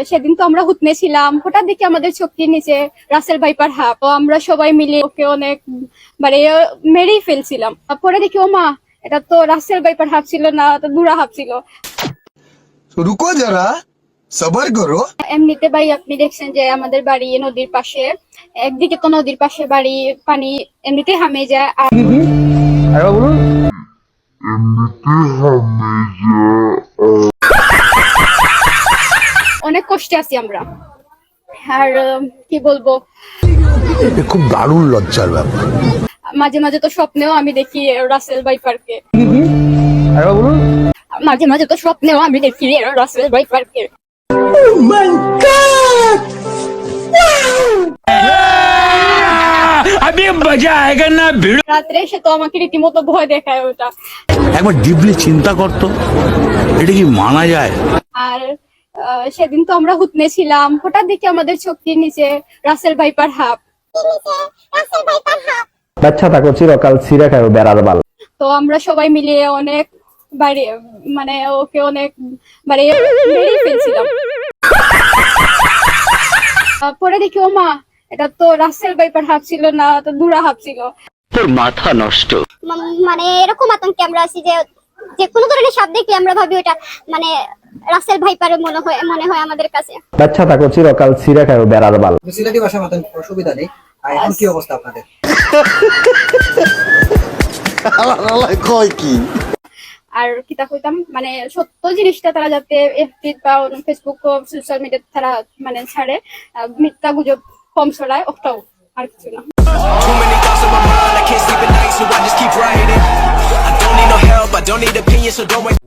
সেদিন তো আমরা হুতনে ছিলাম, হঠাৎ দেখি আমাদের চোখের নিচে রাসেল ভাইপার হাফ। তো আমরা সবাই মিলে ওকে অনেক মানে মেরেই ফেলছিলাম। পরে দেখি ও মা, এটা তো রাসেল ভাইপার হাফ ছিল না, তো দুরা হাফ ছিল। रुको जरा सबर करो। এমনিতে ভাই আপনি দেখছেন যে আমাদের বাড়ি নদীর পাশে, একদিকে তো নদীর পাশে বাড়ি, পানি এমনিতে হামে যায়। আর অনেক কষ্টে আছি আমরা। আর কি বলবো, খুব দারুণ লজ্জার ব্যাপার। মাঝে মাঝে তো স্বপ্নেও আমি দেখি রাসেল ভাইপারকে। মাঝে মাঝে তো স্বপ্নেও আমি দেখি রাসেল ভাইপারকে। রাত্রে এসে তো আমাকে রীতিমতো ভয় দেখায় ওটা। একবার ডিপলি চিন্তা করতো, এটা কি মানা যায়? আর সেদিন তো আমরা হুতনে ছিলাম, হঠাৎ দেখি আমাদের চোখের নিচে রাসেল ভাইপার হাফ। বাচ্চা থাকো চিরকাল ছিঁড়ে খাও বেড়ার বাল। তো আমরা সবাই মিলে অনেক বাড়ি মানে ওকে অনেক বাড়ি মেরেই ফেলছিলাম। পরে দেখি ও মা, এটা তো রাসেল ভাইপার হাফ ছিল না, তো দুরা হাফ ছিল। তোর মাথা নষ্ট। মানে এরকম আতঙ্কে আমরা আছি যে যে কোনো ধরনের সাপ দেখলে আমরা ভাবি ওটা মানে রাসেল ভাইপারের মনে হয় আমাদের কাছে। বাচ্চা থাকো চিরকাল ছিঁড়ে খাও বেড়ার বাল। সিলেটি ভাষা মতন অসুবিধা নেই। আর এখন কি অবস্থা আপনাদের? আর কিতা কইতাম মানে সত্য জিনিসটা তারা যাতে এফবি বা ফেসবুক সোশ্যাল মিডিয়া তারা মানে ছাড়ে, মিথ্যা গুজব কম ছড়ায়, ওটাও আর কিছু না। Too many thoughts on my mind, I can't sleep at night, so I just keep writing. I don't need no help, I don't need opinions, so don't wait.